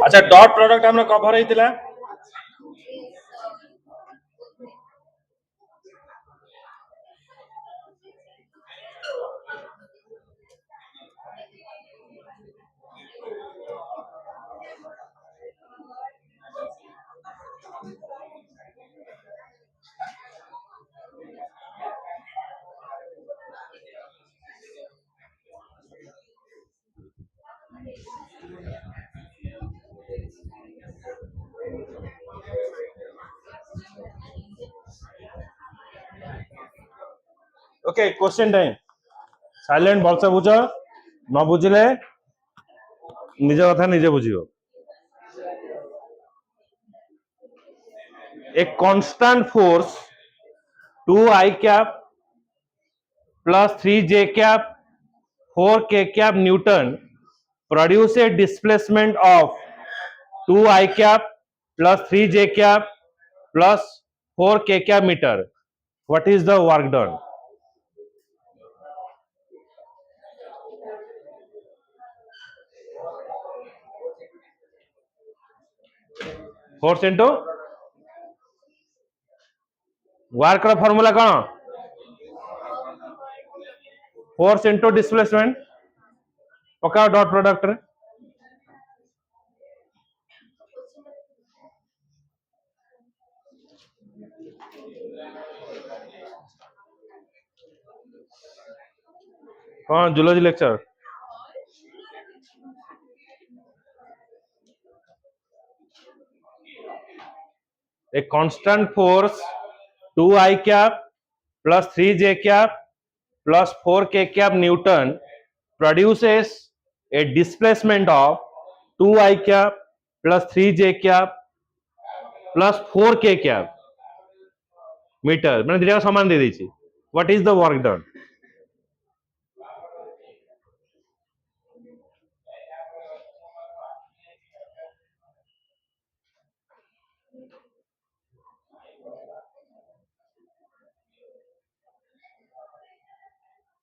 अच्छा dot product हमने cover होइतिला ओके क्वेश्चन टाइम साइलेंट भलसे बुझ न बुझिले निज कथा निजे बुझियो a constant force 2 I cap plus 3 J cap 4 K cap Newton produce a displacement of 2 I cap plus 3 J cap plus 4 K cap meter. What is the work done? Force into work ର formula कौन? Force into displacement. पकाओ dot product रे हाँ zoology lecture a constant force 2 I cap plus 3 J cap plus 4 K cap Newton produces a displacement of 2 I cap plus 3 J cap plus 4 K cap meter मैंने दिया समान दे दीजिए what is the work done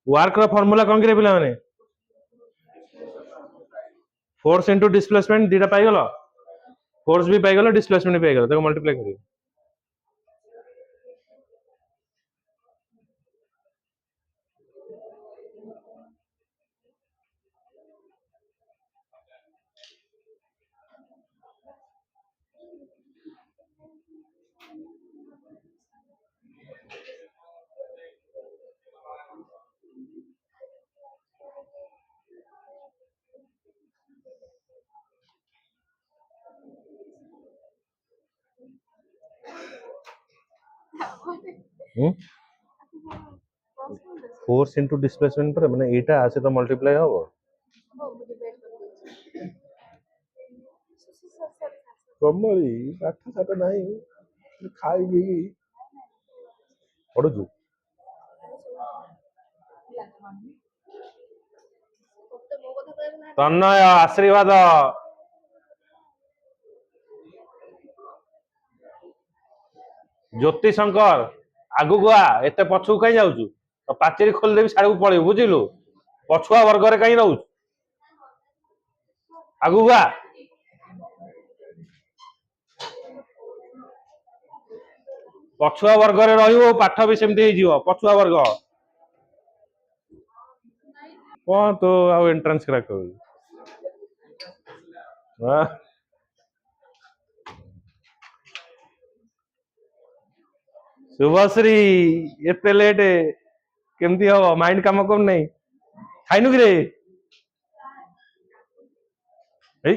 work रो formula कौन करे पिला माने force into displacement दीटा पाई गलो फोर्स भी पाई गलो डिस्प्लेसमेंट भी पाई गलो देखो मल्टीप्लाई करियो फोर्स इनटू डिस्प्लेसमेंट पर माने एटा आसे तो मल्टीप्लाई हो कमरी पाठ साठ नहीं खाई भी पढ़ुछु तन्मय आशीर्वाद ज्योति शंकर आगु आ एते पछू कहीं जाऊछु तो पाचेरी खोल देबी साडू पळेबू बुझिलु पछुआ वर्ग रे कहीं रहू आगु आ पछुआ वर्ग रे रहिबो पाठ भी सेमती हे जिवो पछुआ वर्ग कौन तो आ एंट्रेंस क्रैक कर हां शुभश्री एते लेट केमती हो माइंड काम कम नहीं खाइनु कि रे ए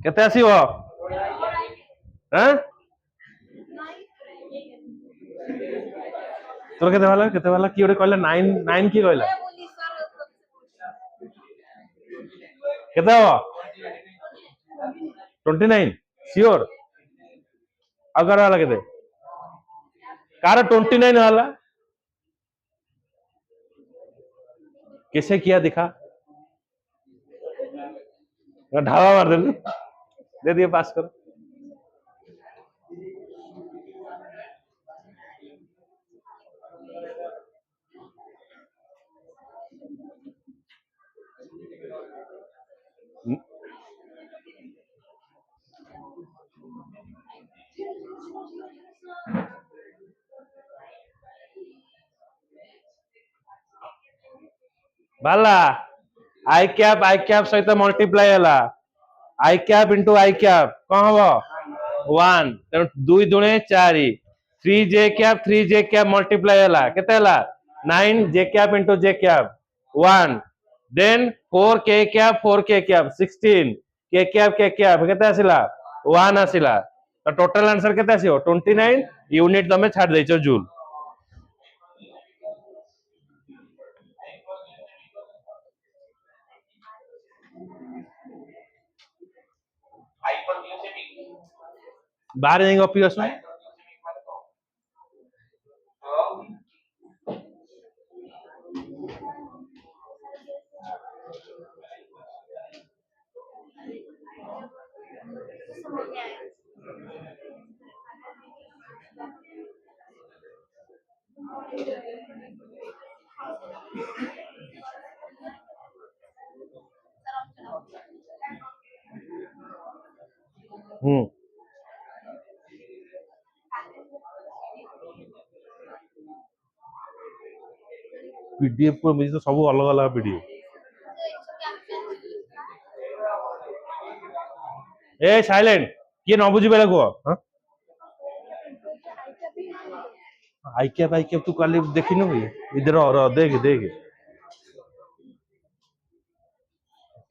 केते आसीबो हैं तोर केते वाला की ओरे कहला 9 9 की कहला केते हो 29 श्योर अगर वाला केते कार 29 वाला किसे किया दिखा ढाबा मार देलु दे दिए पास करो। बाला आई कैप सहित मल्टीप्लाई है आई कैप इंटू आई कैप कौन हम वन तेणु दुई दुणे चारि थ्री जे कैप मल्टीप्लाई है केते 9 जे कैप इंटू जे कैप वन देन फोर के कैप 16 के कैप केते आसिला वन आसिला तो टोटल आंसर केते आसियो 29 यूनिट तमे छाड़ देछो जूल। बाहर जाएंगे ऑफिस में पीडीएफ को मुझे तो सब अलग अलग पीडीएफ ए साइलेंट किए न बुझी बेले कह आई कैप तू काली देखिनु इधर देख देख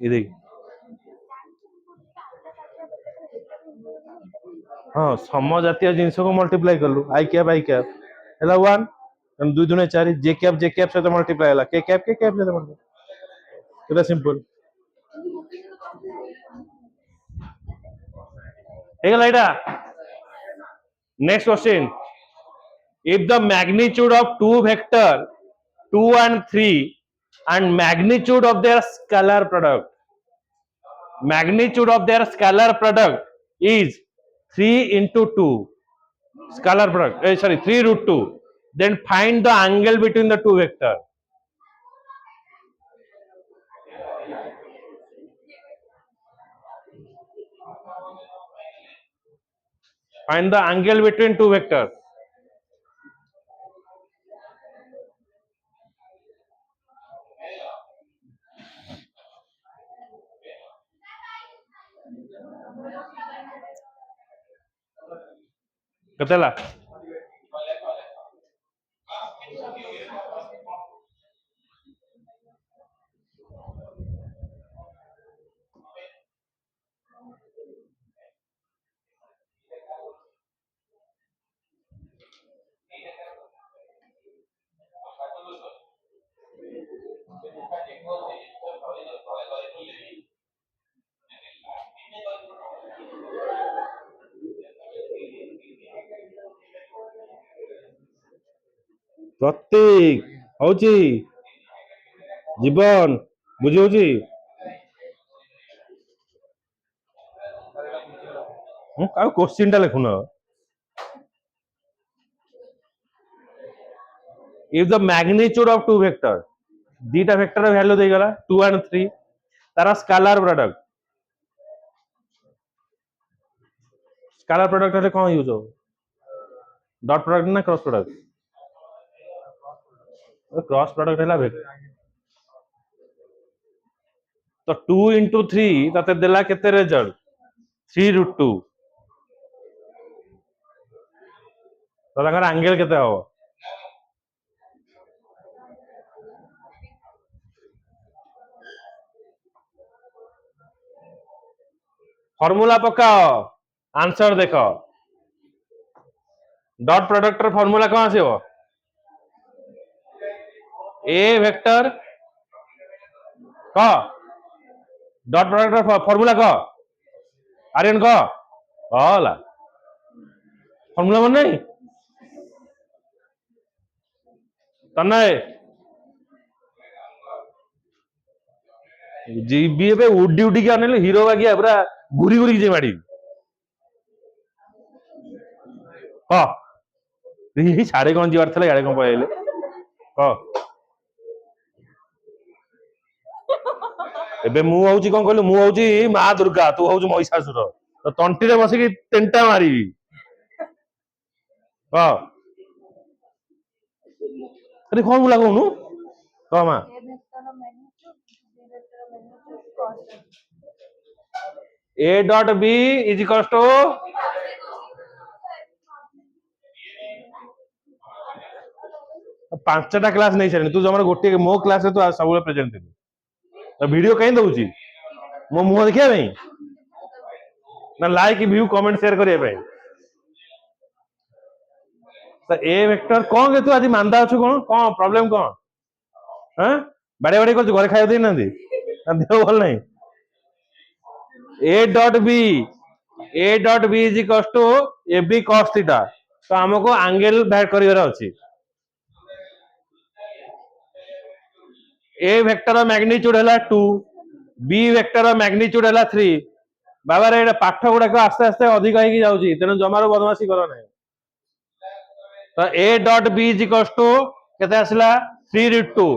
ये देख हाँ सम जातीय जिनस को मल्टीप्लाई कलु आई कैप है वन दुई दुने चार जे कैप सहित मल्टीप्लाई है के कैप सहित multiply simple next question if the magnitude of two vector 2 and 3 and magnitude of their scalar product is 3 into 2 scalar product sorry 3 root 2 then find the angle between the two vector find the angle between two vector कतेला प्रतीक होची जीवन बुझी होची question टा लिखुन if the magnitude of two vector दीटा vector value दे गला 2 and 3 तारा स्केलर प्रोडक्ट हेले कौन यूज हो डॉट प्रोडक्ट ना क्रॉस प्रोडक्ट है तो 2 into 3 तते देला केते रिजल्ट 3 root 2 तो ताकर एंगल केते हो फॉर्मूला पकाओ आंसर देखो डॉट प्रोडक्ट र फॉर्मूला कौन आसीबो ए वेक्टर क डॉट प्रोडक्ट र फॉर्मूला क आर्यन क होला फॉर्मूला मन नहीं तन्नय जीबी एबे उडी उडी के अनेले हीरो बागिया पूरा घुरी घुरी जे मारी हां यही साढ़े कौन जीवार थला याडे कौन पळेले हां एबे मु होउची कोन कहलु मु होउची मां दुर्गा तू होउची महिषासुर तो तंटी रे बसी की तिनटा मारीबी हां अरे कौन बुला कहनु हां मां A dot B is equals to पांचटा क्लास नहीं सारे तू जमार गोटे मो क्लास रे तू सब प्रेजेंट थे तो वीडियो कहीं दउची मो मुंह देखिया भाई ना लाइक व्यू कमेंट शेयर करिया भाई तो ए वेक्टर कौन के तू आज मांदा अछु कौन प्रॉब्लम कौन हां बड़े बड़े कुछ घर खाइ दे ना दी देह भल नहीं A dot B is equal to A B cos theta तो हमको एंगल बैड करिवार अछि ए वेक्टर मैग्नीट्यूड है 2 बी वेक्टर मैग्नीट्यूड है 3 बाबा रे पाठ गुडा को आस्ते आस्ते अधिक होई जाउची तेन जमारो बदमाशी करो नहीं तो A dot B is equal to केते आसला 3 root 2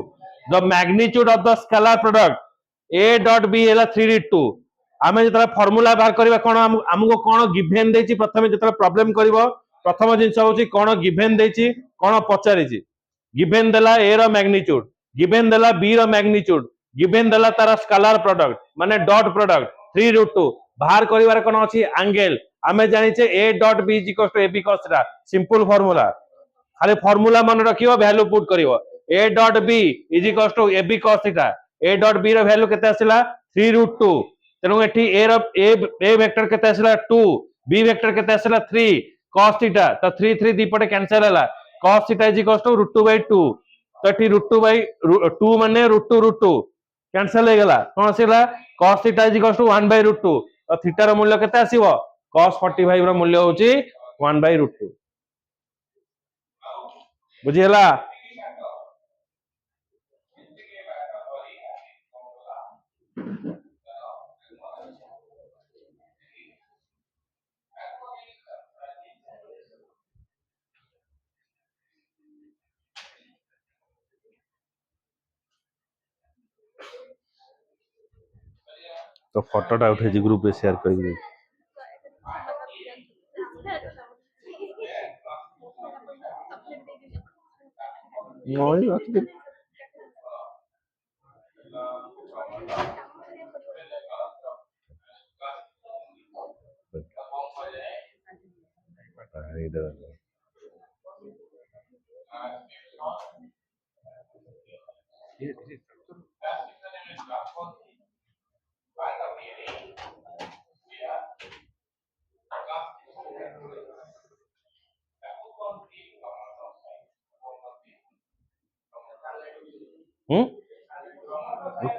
the magnitude of the scalar product A dot B है 3 रूट 2 आमे जतरा फार्मूला बाहर करबा कोन हमको कोन गिवन देछि प्रथमे जतरा प्रॉब्लम करबो प्रथम जिंस होछि कोन गिवन देछि कोन पचारिछि गिवन देला ए रो मैग्नीट्यूड गिवन देला बी रो मैग्नीट्यूड गिवन देला तारा स्केलर प्रोडक्ट माने डॉट प्रोडक्ट 3 रूट 2 बाहर करिवार कोन अछि एंगल आमे जानिछे A dot B is equal to A B cos theta simple formula खाली फार्मूला मन रखियो वैल्यू पुट करियो A dot B is equal to A B cos theta A dot B रो वैल्यू केते आसिला 3 रूट 2 तेनु एठी ए रो ए वेक्टर केते आसिला 2 बी वेक्टर केते आसिला 3 cos थीटा तो 3 3 दीपटे कैंसिल होला cos theta is equal to root 2 by 2 तो एठी रूट 2 बाय 2 माने रूट 2 कैंसिल हो गला कोन आसिला cos theta is equal to 1 by root 2 तो थीटा रो मूल्य केते आसीबो cos 45 रो मूल्य होची 1 बाय रूट 2 बुझिला तो फोटोटा उठे ग्रुप में शेयर कर दी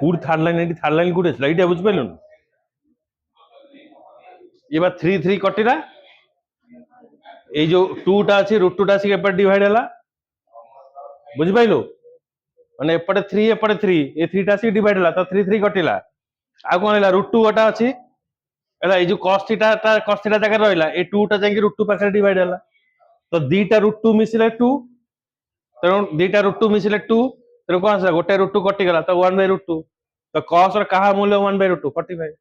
कूड़ थर्ड लाइन कूड़े स्लाइड बुझ पाइलु ये बा 3 3 कटिला ए जो 2 टा अछि रूट 2 टा से एपट डिवाइड हला बुझ पाइलु माने एपटे 3 एपटे 3 ए 3 टा से डिवाइड हला तो 3 3 कटिला आ कोन हला रूट 2 टा अछि एला ए जो cos थीटा जगह रहला ए 2 टा जाके रूट 2 पाखरे डिवाइड हला तो दीटा रूट 2 मिसिले 2 तेणु दीटा रूट 2 मिसिले 2 तेणु कौन आसला गोटे रूट 2 कटि गला तो 1 बाय रूट 2 तो cos र कहा मूल्य 1 बाय रूट 2 45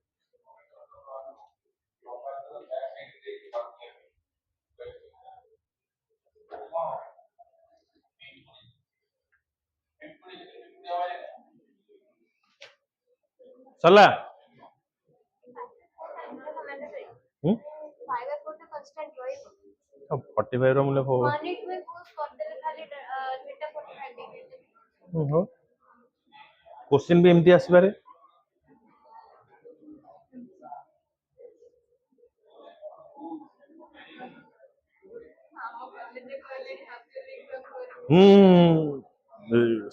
सरला 45 ର मूल्य हो क्वेश्चन भी एमती आसीबारे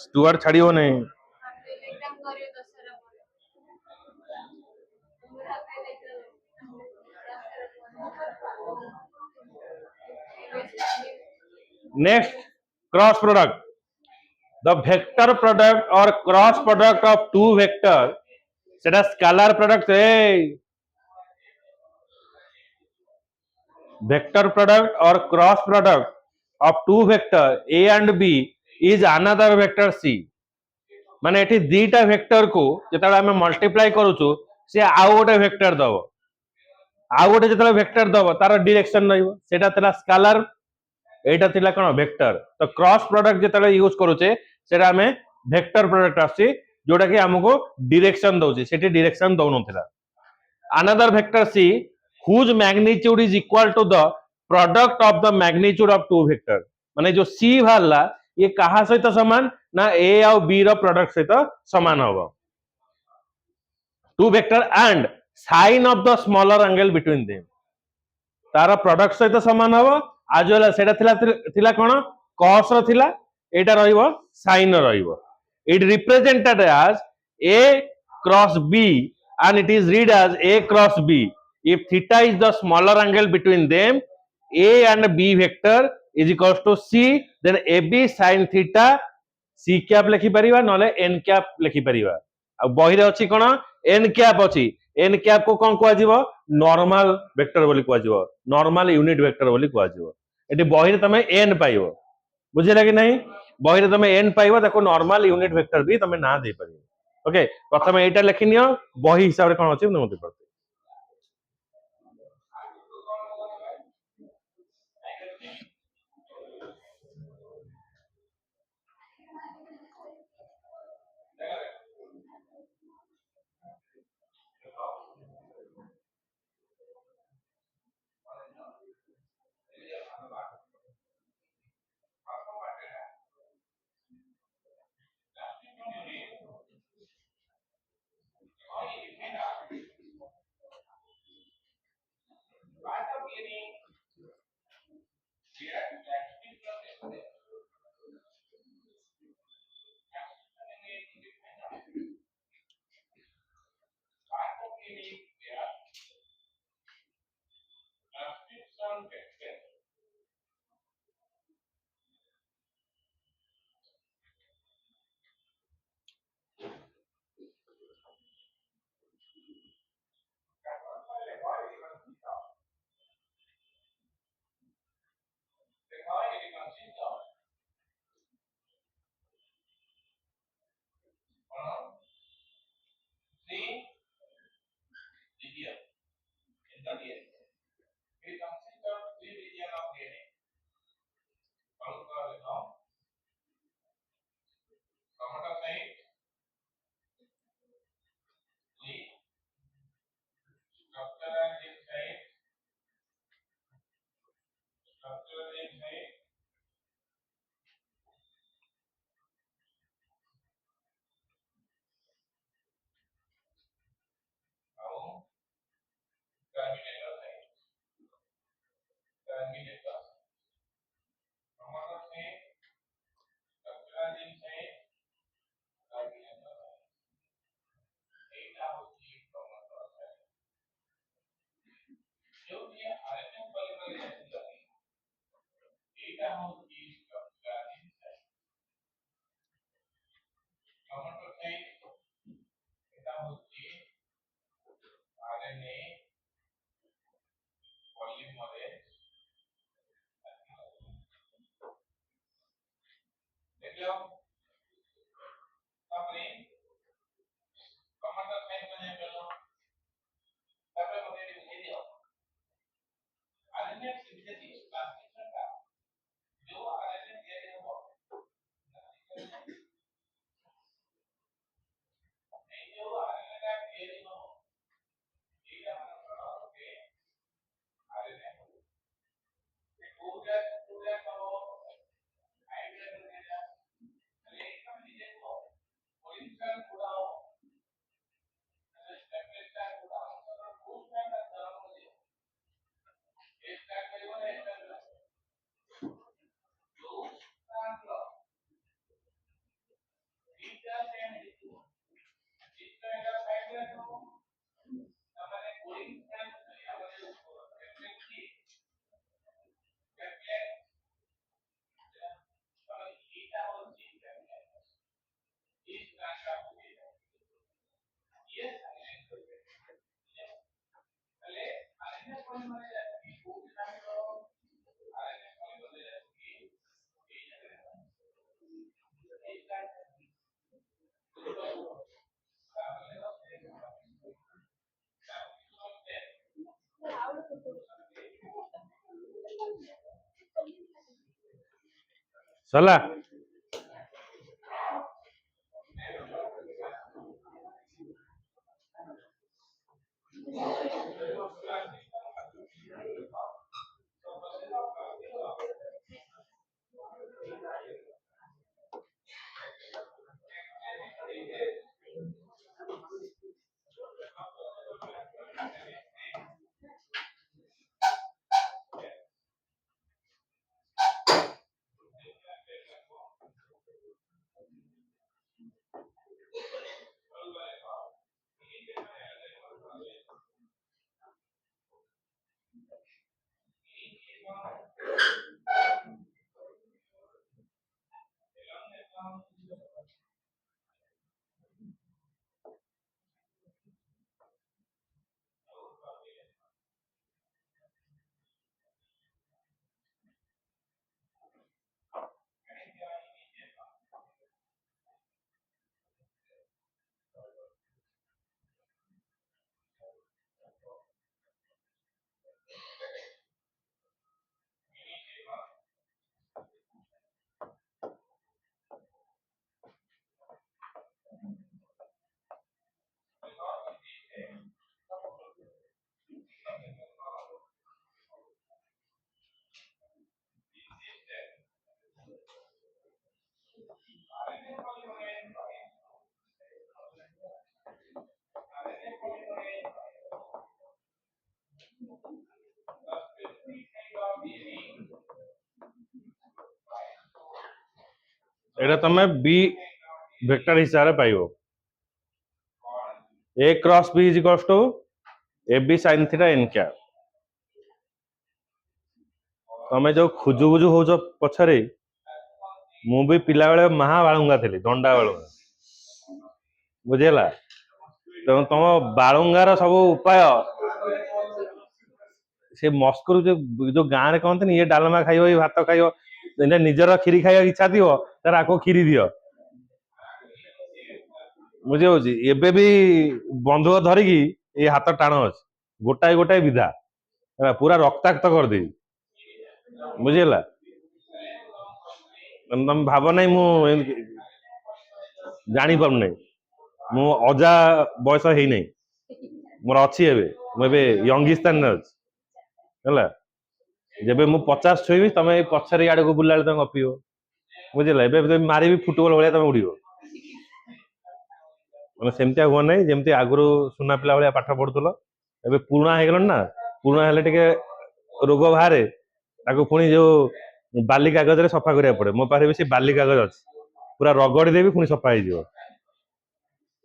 स्टुअर्ट छाड़ियो नहीं next cross product the vector product or cross product of two vector সেটা scalar product vector product or cross product of two vector a and b is another vector c মানে এটি দুইটা vector কু যেতବେଳେ আমি multiply করুছু সে আউ গোটে vector দব আউ গোটে যেতବେଳେ ভেক্টর দব তার ডিরেকশন রহিব সেটা ଥିଲା স্কেলার এইটা ଥିଲା কোন ভেক্টর তো ক্রস প্রোডক্ট যেতବେଳେ ইউজ করুছে সেটা আমি ভেক্টর প্রোডক্ট আসছে जोटा कि हमको direction दउची Sethi direction दउ नथिला another vector c whose magnitude is equal to the product of the magnitude of two vector माने जो c बाहरला ये कहा सहित समान ना a और b रो प्रोडक्ट सहित समान होबो two vector and sine of the smaller angle between them तार प्रोडक्ट सहित समान होबो आज वाला सेटा थिला कोन cos रो थिला एटा रहिबो sin रहिबो it represented as a cross b and it is read as a cross b if theta is the smaller angle between them a and b vector is equals to c then ab sin theta c cap लिखि परिबा नले n cap लिखि परिबा आ बही रे अछि कोन n cap अछि n cap को कोन कुआ जिवो नॉर्मल वेक्टर बोली कुआ जिवो नॉर्मल यूनिट वेक्टर बोली कुआ जिवो एटी बही रे तमे n पाइबो बुझिला कि नहीं बही रे तमे n पाइबो ताको नॉर्मल यूनिट वेक्टर भी तमे ना दे परिबो ओके प्रथम एटा लिखि नियो बही हिसाब रे कोन अछि मते पड़ते सरला एटा तमे बी वेक्टर हिसाब रे पाइबो a cross b is equals to ab sin theta n cap तमे जो खुजु खुजु हो जो पछरे मु भी पिला बेले महा बाळुंगा थिली दंडा बाळुंगा बुझेला तो तुम बाळुंगार सब उपाय से मस्कुर जो गाँव में कहते ये डालमा खाइब ये भात खाइब निजर खीरी खाइबा इच्छा थी तार आको खीरी दियो बुझे एबे भी बंधुक धरिकी ये हाथ टाण अच्छे गोटाए गोटाए विधा पूरा रक्ताक्त कर दे बुझेला तुम भाव ना मु जानी पार ना मु अजा बयस है नहीं मोर अच्छी एबे यंगिस्तान है जब मु 50 छुईबी तुम पछरे आड़ को बुला तुम गपिब बुझेला एबे मारी फुटबॉल भाया तुम उड़ मैंने सेमती हुआ ना जमी आगुरी सुना पिला भाया पाठ पढ़ुल ए पुराणा हो गल ना पुराणा हेल्ले टिके रोग बाहर पुणी जो बाली कागज रे सफा करिया पड़े मो पाखे भी से बाली कागज अच्छी पूरा रगड़ी देवी पुणी सफा हो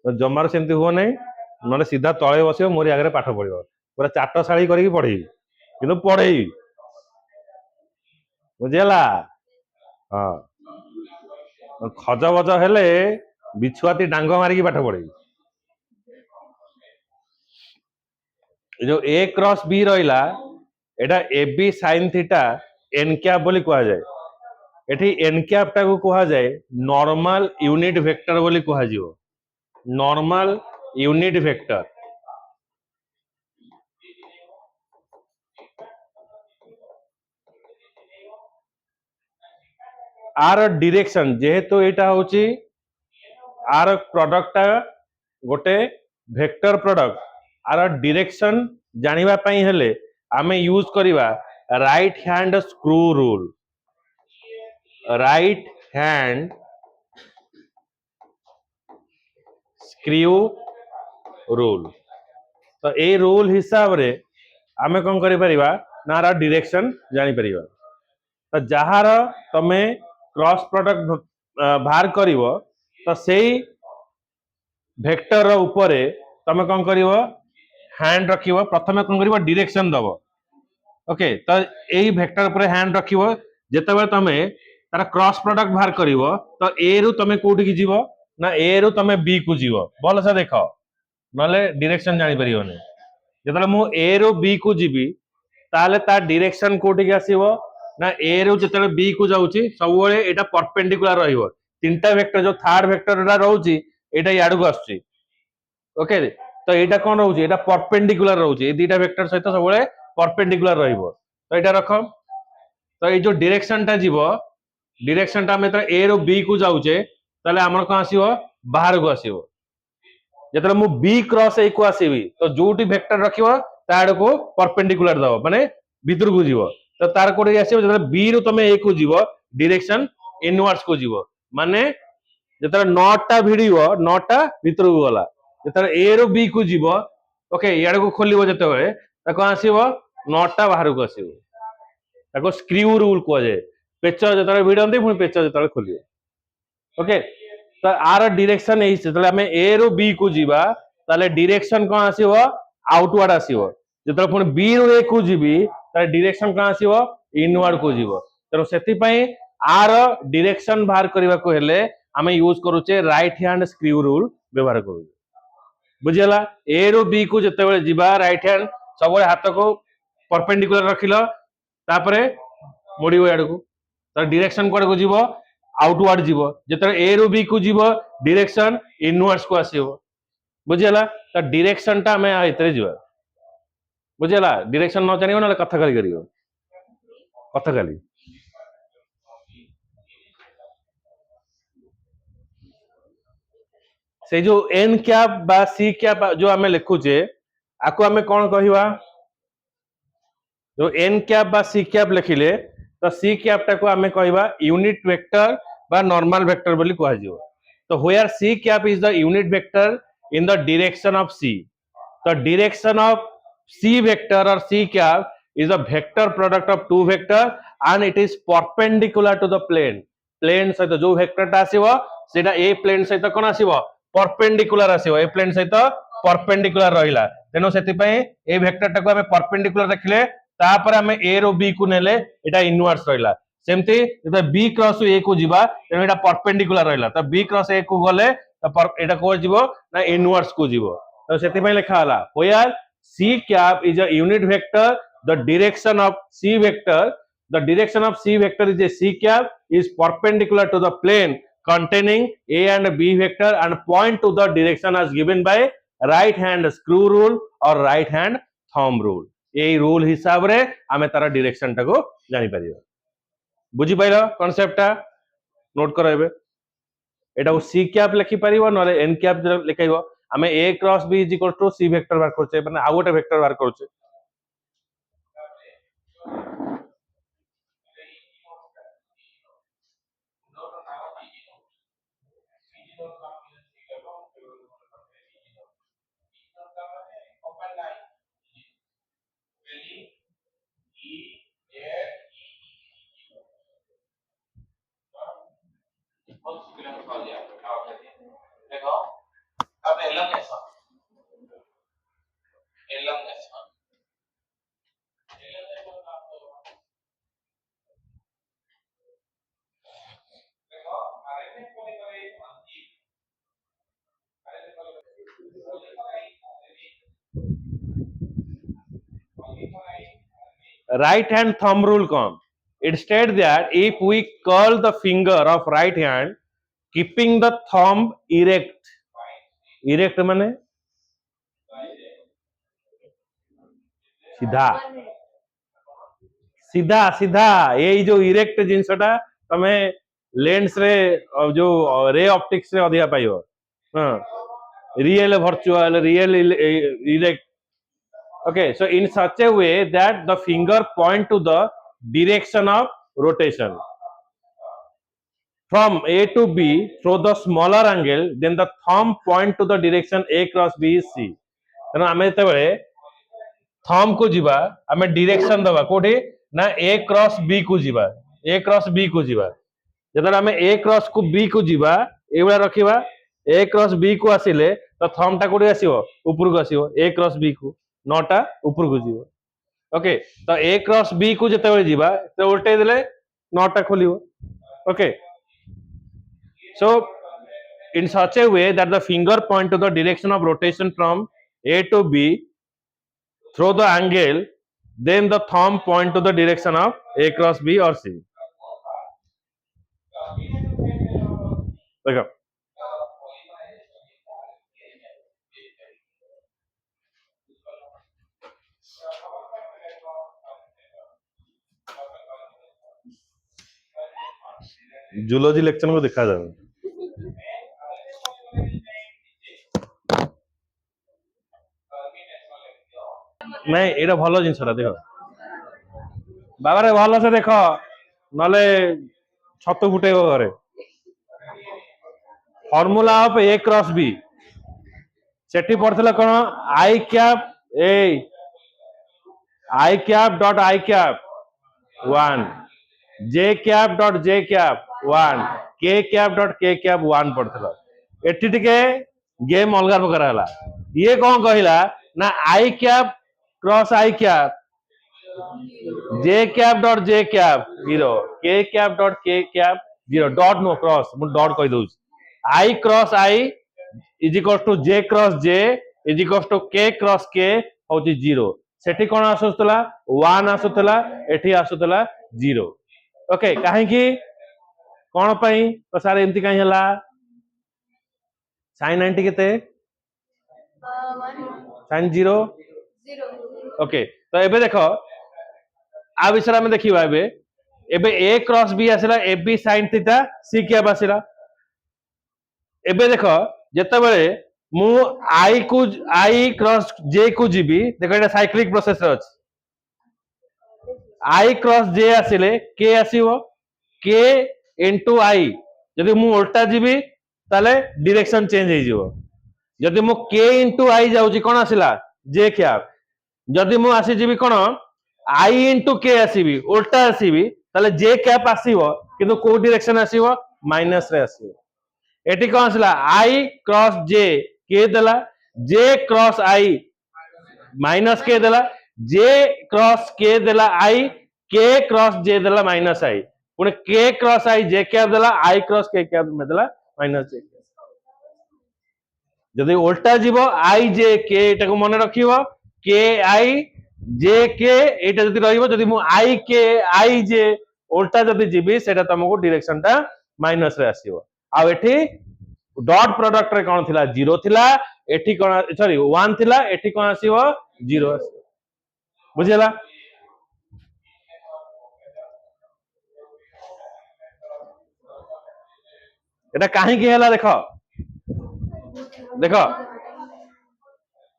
जमार सेमती हुआ ना ना सीधा तले बस मोरी आगे पाठ पढ़ पूरा चाटशाणी करके पढ़ेबी कि पढ़ेबी बुझेला हाँ खज बज हेले बिछुआती डांग मारिकी पाठ पढ़ेबी जो ए क्रॉस बी रहा एटा A B sine theta N cap बोली कहा जाए एठी एन कैप टा को कहा जाए नॉर्मल यूनिट वेक्टर बोली कहा जिवो नॉर्मल यूनिट वेक्टर आर डायरेक्शन जेहेतु एटा होची आर प्रोडक्ट गोटे वेक्टर प्रोडक्ट आर डायरेक्शन जानिबा पई हेले आमे यूज करिवा right hand screw rule right hand screw rule तो ए रूल हिसाब रे आमे कौन करि परिबा ना रा डायरेक्शन जानि परिबा तो जहार तमे क्रॉस प्रोडक्ट बाहर करिवो तो सेई वेक्टर ऊपर तमे कौन करिवो हैंड रखिवो प्रथमे कौन करिवो डायरेक्शन दबो ओके तो एई वेक्टर ऊपर हैंड रखिवो जेतेबेले तमे तार क्रॉस प्रोडक्ट बाहर करिवो तो ए रु तमे कोठी की जीवो ना ए रु तमे बी को जीवो भल से देखो नले डायरेक्शन जानि परियोनी जेतेबेले मु ए रु बी को जीवी ताले ता डायरेक्शन कोठी के आसीबो ना ए रो जतले बी को जाउची सब बेले एटा परपेंडिकुलर रहिबो तीनटा वेक्टर जो थर्ड वेक्टरटा रहउची एटा याडू को आछी ओके तो एटा कोन रहउची एटा परपेंडिकुलर रहउची ए दीटा वेक्टर सहित सब बेले परपेंडिकुलर रहिबो तो एटा रखो तो ये जो डायरेक्शन टा जीवो डायरेक्शन टा में ए रो बी को जाउचे ताले हमर कोन आसीबो बाहर को आसीबो जतले मु बी क्रॉस ए को आसीबी तो जोटी वेक्टर रखिबो ताड़ को परपेंडिकुलर दबो माने भीतर को जीवो तो तार कोठी आसीबो जतले बी रो तमे ए को जीवो डायरेक्शन इनवर्स को जीवो माने जतले नॉटा भिड़िबो नॉटा भीतर को गला जतले ए रो बी को जीवो ओके याड को खोलिबो जते बेले त कोन आसीबो नॉटा बाहर को आसीबो ताको स्क्रू रूल को जाए पेच जतले भिड़ंती पुनी पेच जतले खोलिबो ओके तो आर डायरेक्शन एई जतले हमें ए रो बी को जीवा ताले डायरेक्शन कोन आसीबो आउटवर्ड आसीबो जतले पुनी बी रो ए को जीबी ताले डायरेक्शन कोन आसीबो इनवर्ड को जीवो तो सेति पई आर डायरेक्शन बाहर करबा को हेले हमें यूज करूचे राइट हैंड स्क्रू रूल व्यवहार करू बुझियला ए रो बी को जते बेले जीवा राइट हैंड सब हाथ को परपेंडिकुलर रखिलो तापरे मोड़िबो याड को तो डायरेक्शन कोड को जीवो आउटवर्ड जीवो जते ए रो बी को जीवो डायरेक्शन इनवर्स को आसीबो बुझियला तो डायरेक्शन टा हमें आइतरे जीवा बुझियला डायरेक्शन न जानियो ना कथा खाली करियो कथा खाली से जो एन कैप बा सी कैप जो हमें लिखुचे आको हमें कौन कहिवा जो एन कैप बा सी कैप लिखिले तो सी कैप टा को हमें कहिवा यूनिट वेक्टर बा नॉर्मल वेक्टर बोली कहा जिवो तो where C cap is the unit vector in the direction of C तो डायरेक्शन ऑफ सी वेक्टर और C cap is a vector product of two vector and it is perpendicular to the plane plane सहित जो vector टा आसीबो सेटा ए plane सहित कोन आसीबो perpendicular आसीबो ए plane सहित perpendicular रहिला तेनो सेति पई ए वेक्टर टा को हमें परपेंडिकुलर रखिले तापर हमें ए रो बी को नेले एटा इनवर्स रहिला सेमती जब बी क्रॉस ए को जीवा तेनो एटा परपेंडिकुलर रहिला तो बी क्रॉस ए को गले तो एटा को जीवो ना इनवर्स को जीवो तो सेति पई लिखा हला where C cap is a unit vector the direction of c vector the direction of c vector is a c cap is perpendicular to the plane containing a and b vector and point to the direction as given by right hand screw rule or right hand thumb rule এই rule হিসাবে আমি তার direction taco জানি পারিবা বুঝি পাইলো কনসেপ্টটা note করাইবে এটা c ক্যাপ লিখি পারিবো নলে n ক্যাপ লিখাইবো আমি a cross b = c vector বার করছে মানে আর গোটা ভেক্টর বার করছে देखो अब एलएम ऐसा देखो आरएनए को करे right hand thumb rule come it states that if we curl the finger of right hand keeping the thumb erect माने सीधा सीधा सीधा यही जो इरेक्ट जिनसटा तमे लेंस रे जो रे ऑप्टिक्स रे अधिया पाइबो हां real virtual real erect okay so in such a way that the finger point to the direction of rotation from a to b through the smaller angle then the thumb point to the direction a cross b is c तेना हमें जते बेले thumb को जीवा हमें direction दबा कोठी ना a क्रॉस b को जीवा a क्रॉस b को जीवा जतरा हमें a क्रॉस को b को जीवा एबा रखिबा a क्रॉस b को आसीले तो थंब टा कोठी आसीबो ऊपर को आसीबो a क्रॉस b को नोटा ऊपर को जीवो ओके तो a क्रॉस b को जते बेले जीवा तो उल्टे देले नोटा खोलिबो okay so in such a way that the finger point to the direction of rotation from a to b through the angle then the thumb point to the direction of A cross B or C. देखो zoology lecture को देखा जाए मैं एटा भलो जिनसटा देख बाबारे भल से देख नले छतु फुटेब घरे formula of A cross B सेठी पड़थिला कोन आई कैप ए I cap dot I cap 1 J cap dot J cap 1 K cap dot K cap 1 पड़थिला एठी टिके गेम अलग प्रकार हला ये कौन कहला ना I cap cross I cap J cap dot J cap 0 K cap dot K cap 0 dot no cross मु डॉट कहि दउछ I cross I is equal to J cross J is equal to K cross K होची 0 सेठी कोन आसुतला 1 आसुतला एठी आसुतला 0 okay काहे की कोन पई तो सारे एमती काहे हला sin 90 केते sin 0 ओके तो एबे देखो आ विषय में देखिबा एबे ए क्रॉस बी आसिला A B sin theta C cap आसिला एबे देखो जते बेले मु आई क्रॉस जे को जीबी देखो एटा साइक्लिक प्रोसेस रे अछि आई क्रॉस जे आसिले के आसीबो के इनटू आई जदि मु उल्टा जीबी ताले डायरेक्शन चेंज हे जिवो जदि मु के इनटू आई जाउची कोन आसिला जे कैप जदि मु आसी जीबी कोन आई इनटू के आसीबी उल्टा आसीबी ताले जे कैप आसीबो किंतु को डायरेक्शन आसीबो माइनस रे आसीबो एटी कोन आसिला आई क्रॉस जे के देला जे क्रॉस आई माइनस के देला जे क्रॉस के देला आई के क्रॉस जे देला माइनस आई पुणे के क्रॉस आई जे कैप देला आई क्रॉस के कैप में देला माइनस जे जदि उल्टा जीवो आई जे के एटा को मन रखिबो के आई जे के एटा जदि रहिबो जदि मु आई के आई जे उल्टा जदि जीबी सेटा तुमको डायरेक्शन टा माइनस रे आसीबो आ एठी डॉट प्रोडक्ट रे कोन थिला 0 थिला एठी कोन सॉरी 1 थिला एठी कोन आसीबो 0 आसीबो बुझिला एटा काहे के हला देखो देखो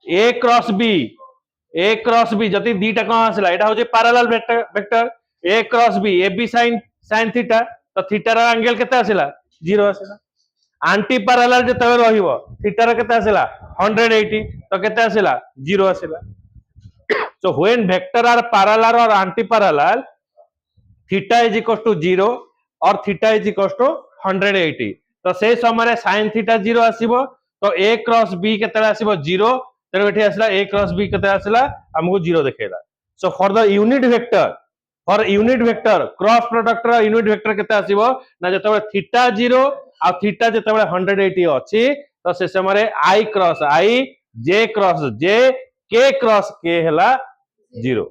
ए क्रॉस बी जति दीटा कोन आसला एटा होजे parallel vector A cross B A B sin theta तो थीटा रा एंगल केते आसला 0 आसला एंटी पैरेलल जते रहिबो थीटा रा केते आसला 180 तो केते आसला 0 आसला so when vector are parallel or anti parallel theta is equal to 0 और थीटा इज इक्वल टू 180 तो से समय sin थीटा 0 आसीबो तो a क्रॉस b केते आसीबो 0 तेरे एठी आसला a क्रॉस b केते आसला हमको 0 देखेला so for the unit vector cross product रा यूनिट वेक्टर केते आसीबो ना जतबे थीटा 0 आ थीटा जतबे 180 अछि तो से समय i cross i j cross j k cross k हला 0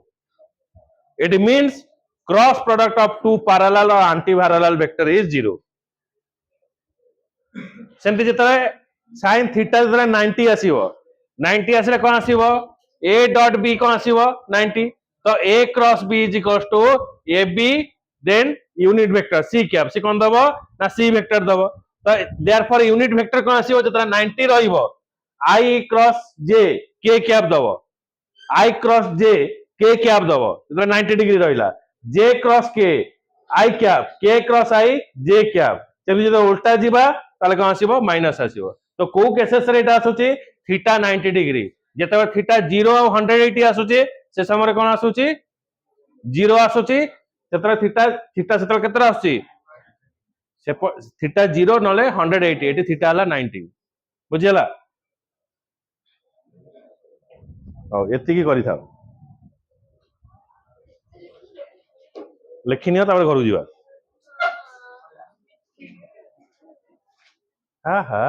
it means cross product of two parallel or anti-parallel vector is 0 सेमति जतरे sin थीटा जतरे 90 आसीबो 90 आसीले कोन आसीबो a डॉट b कोन आसीबो 90 तो a cross b is equals to ab then unit vector c cap c कोन दबो ना c वेक्टर दबो तो देयरफॉर यूनिट वेक्टर कोन आसीबो जतरा 90 रहिबो i cross j k cap दबो i cross j k cap दबो जतरा 90 डिग्री रहिला j cross k i cap k cross i j cap जब जो उल्टा जीवा ताले कोन आसीबो माइनस आसीबो तो को केसेस रे एटा आसुची थीटा 90 डिग्री जेतबे थीटा 0 और 180 आसुची से समय कोन आसुची 0 आसुची जेतबे थीटा सेतबे केतरा आसुची से थीटा 0 नले 180 एटी थीटा हला 90 बुझियला ओ एति की करि थाओ लेखिनियो तापर घर जीवा हा हा